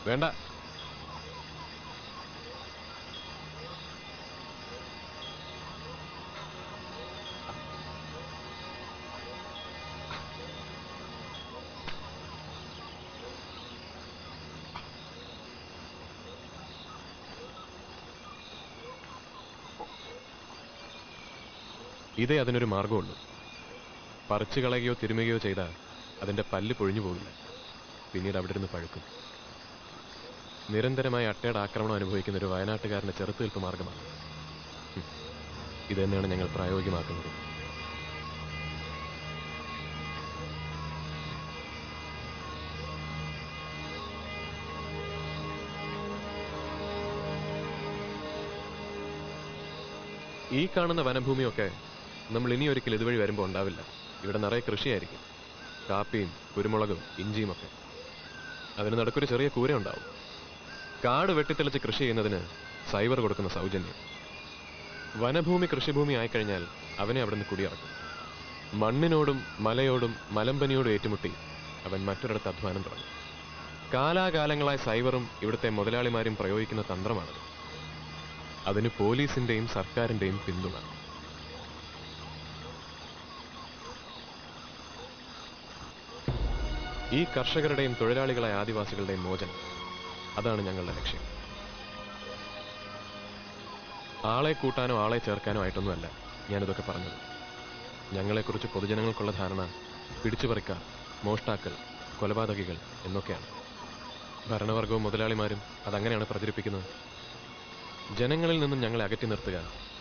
വേണ്ട. ഇതേ അതിനൊരു മാർഗമുള്ളൂ. പറിച്ചു കളയുകയോ തിരുമുകയോ ചെയ്താൽ അതിൻ്റെ പല്ല് പൊഴിഞ്ഞു പോകില്ല, പിന്നീട് അവിടെ ഇരുന്ന് പഴുക്കും. നിരന്തരമായി അട്ടയുടെ ആക്രമണം അനുഭവിക്കുന്ന ഒരു വയനാട്ടുകാരൻ്റെ ചെറുത്തുനിൽപ്പ് മാർഗമാണ് ഇതെന്നാണ് ഞങ്ങൾ പ്രായോഗികമാക്കുന്നത്. ഈ കാണുന്ന വനഭൂമിയൊക്കെ നമ്മൾ ഇനി ഒരിക്കൽ ഇതുവഴി വരുമ്പോൾ ഉണ്ടാവില്ല. ഇവിടെ നിറയെ കൃഷിയായിരിക്കും, കാപ്പിയും കുരുമുളകും ഇഞ്ചിയും ഒക്കെ. അതിന് നടുക്കൊരു ചെറിയ കൂര ഉണ്ടാവും. കാട് വെട്ടിത്തെളിച്ച് കൃഷി ചെയ്യുന്നതിന് സൈവർ കൊടുക്കുന്ന സൗജന്യം. വനഭൂമി കൃഷിഭൂമി ആയിക്കഴിഞ്ഞാൽ അവനെ അവിടെ നിന്ന് കുടിയിറക്കും. മണ്ണിനോടും മലയോടും മലമ്പനിയോടും ഏറ്റുമുട്ടി അവൻ മറ്റൊരിടത്ത് അധ്വാനം തുടങ്ങും. കാലാകാലങ്ങളായി സൈവറും ഇവിടുത്തെ മുതലാളിമാരും പ്രയോഗിക്കുന്ന തന്ത്രമാണത്. അതിന് പോലീസിന്റെയും സർക്കാരിന്റെയും പിന്തുണ. ഈ കർഷകരുടെയും തൊഴിലാളികളായ ആദിവാസികളുടെയും മോചനം, അതാണ് ഞങ്ങളുടെ ലക്ഷ്യം. ആളെ കൂട്ടാനോ ആളെ ചേർക്കാനോ ആയിട്ടൊന്നുമല്ല ഞാനിതൊക്കെ പറഞ്ഞത്. ഞങ്ങളെക്കുറിച്ച് പൊതുജനങ്ങൾക്കുള്ള ധാരണ പിടിച്ചുപറിക്കാർ, മോഷ്ടാക്കൾ, കൊലപാതകികൾ എന്നൊക്കെയാണ്. ഭരണവർഗവും മുതലാളിമാരും അതങ്ങനെയാണ് പ്രചരിപ്പിക്കുന്നത്. ജനങ്ങളിൽ നിന്നും ഞങ്ങളെ അകറ്റി നിർത്തുക,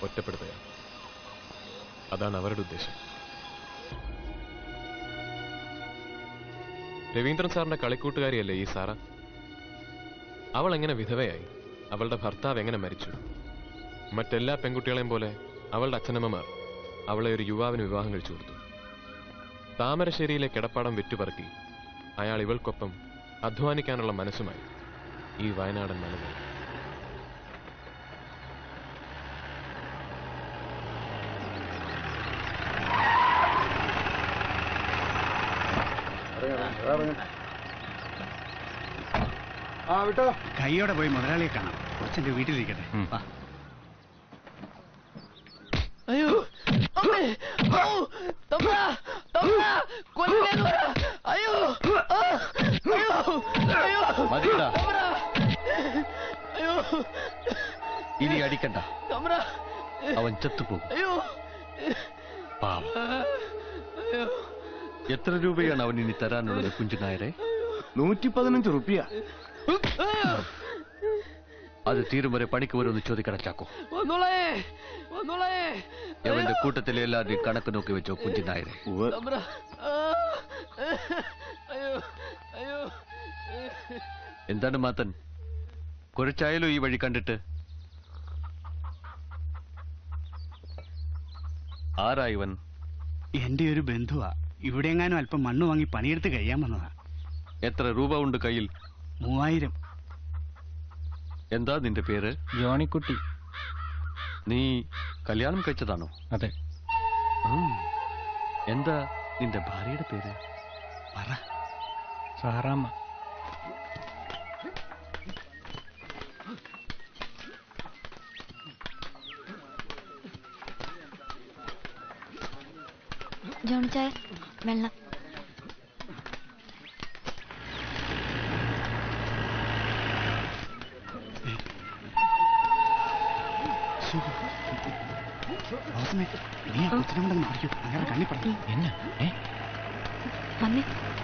ഒറ്റപ്പെടുത്തുക, അതാണ് അവരുടെ ഉദ്ദേശം. രവീന്ദ്രൻ സാറിന്റെ കളിക്കൂട്ടുകാരിയല്ലേ ഈ സാറ? അവൾ എങ്ങനെ വിധവയായി? അവളുടെ ഭർത്താവ് എങ്ങനെ മരിച്ചു? മറ്റെല്ലാ പെൺകുട്ടികളെയും പോലെ അവളുടെ അച്ഛനമ്മമാർ അവളെ ഒരു യുവാവിന് വിവാഹം കഴിച്ചു കൊടുത്തു. താമരശ്ശേരിയിലെ കിടപ്പാടം വിറ്റുപറക്കി അയാൾ ഇവൾക്കൊപ്പം അധ്വാനിക്കാനുള്ള മനസ്സുമായി ഈ വയനാടൻ മലകൾ. കൈയോടെ പോയി മുതലാളിയെ കാണാം. കുറച്ചെന്റെ വീട്ടിലിരിക്കട്ടെ. അയ്യോ ഇനി അടിക്കണ്ട, അവൻ ചത്തുപോകും. പാവം. എത്ര രൂപയാണ് അവൻ ഇനി തരാനുള്ളത് കുഞ്ചുനായരെ? 115 റുപ്യ. അത് തീരും വരെ പണിക്ക് വരുമെന്ന് ചോദിക്കണം ചാക്കോ. അവന്റെ കൂട്ടത്തിലെ എല്ലാവരുടെയും കണക്ക് നോക്കി വെച്ചോ കുഞ്ചുനായരെ. എന്താണ് മാത്തൻ, കുറച്ചായാലോ ഈ വഴി കണ്ടിട്ട്? ആരാ ഇവൻ? എന്റെ ഒരു ബന്ധുവാ. ഇവിടെ എങ്ങാനും അല്പം മണ്ണ് വാങ്ങി പണിയെടുത്ത് കഴിയാൻ വന്നതാ. എത്ര രൂപ ഉണ്ട് കയ്യിൽ? 3000. എന്താ നിന്റെ പേര്? ജോണിക്കുട്ടി. നീ കല്യാണം കഴിച്ചതാണോ? അതെ. എന്താ നിന്റെ ഭാര്യയുടെ പേര്? പറ. സാറാമ്മ. ജോണിച്ചായ വെള്ളം.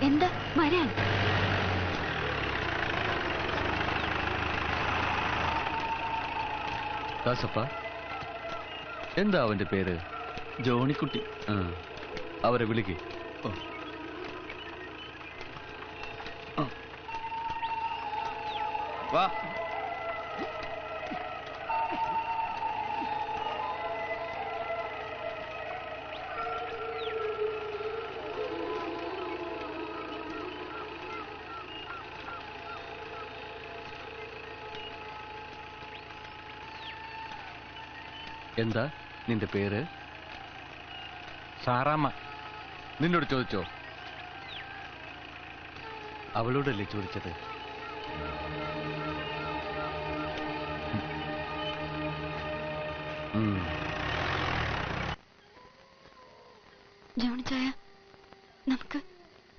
എന്താ വരാൻ? ദാസപ്പ, എന്താ അവന്റെ പേര്? ജോണിക്കുട്ടി. അവരെ വിളിക്കേ. വാ. എന്താ നിന്റെ പേര്? സാറാമ്മ. നിന്നോട് ചോദിച്ചോ? അവളോടല്ലേ ചോദിച്ചത്? ജോണിച്ചായ,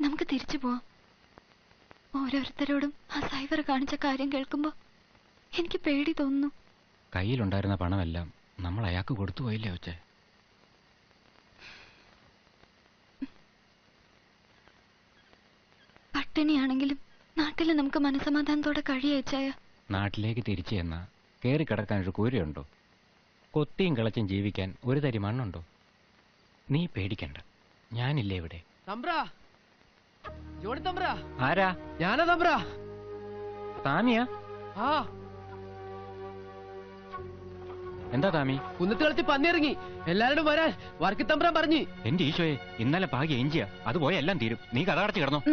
നമുക്ക് തിരിച്ചു പോവാം. ഓരോരുത്തരോടും ആ സൈവർ കാണിച്ച കാര്യം കേൾക്കുമ്പോ എനിക്ക് പേടി തോന്നുന്നു. കയ്യിലുണ്ടായിരുന്ന പണമെല്ലാം നമ്മൾ അയാൾക്ക് കൊടുത്തു പോയില്ലേ ഒച്ചേ? പട്ടിണിയാണെങ്കിലും നാട്ടില് നമുക്ക് മനസമാധാനത്തോടെ കഴിയച്ചായ. നാട്ടിലേക്ക് തിരിച്ചു ചെന്നാ കയറി കിടക്കാനൊരു കൂരയുണ്ടോ? കൊത്തിയും കിളച്ചും ജീവിക്കാൻ ഒരു തരി മണ്ണുണ്ടോ? നീ പേടിക്കണ്ട, ഞാനില്ലേ ഇവിടെ. ആരാ? ഞാനാ തമ്പ്രാ. താമിയാ? ആ, എന്താ താമി? കുന്നത്ത് കളിച്ച് പന്നിയിറങ്ങി. എല്ലാരോടും വരാൻ വർക്കി തമ്പ്രാൻ പറഞ്ഞു. എന്റെ ഈശോയെ, ഇന്നലെ ഭാഗ്യ എഞ്ചിയാ, അത് പോയ എല്ലാം തീരും. നീ കഥ അടച്ച് കിടന്നോ.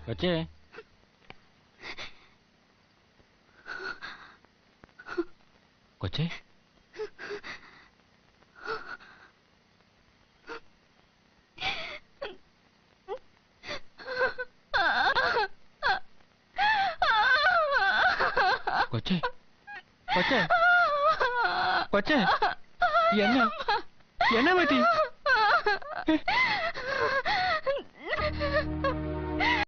കൊച്ചേ, കൊച്ചേ, കൊച്ചേ, കൊച്ചേ, കൊച്ചേ, എന്നാ പറ്റി?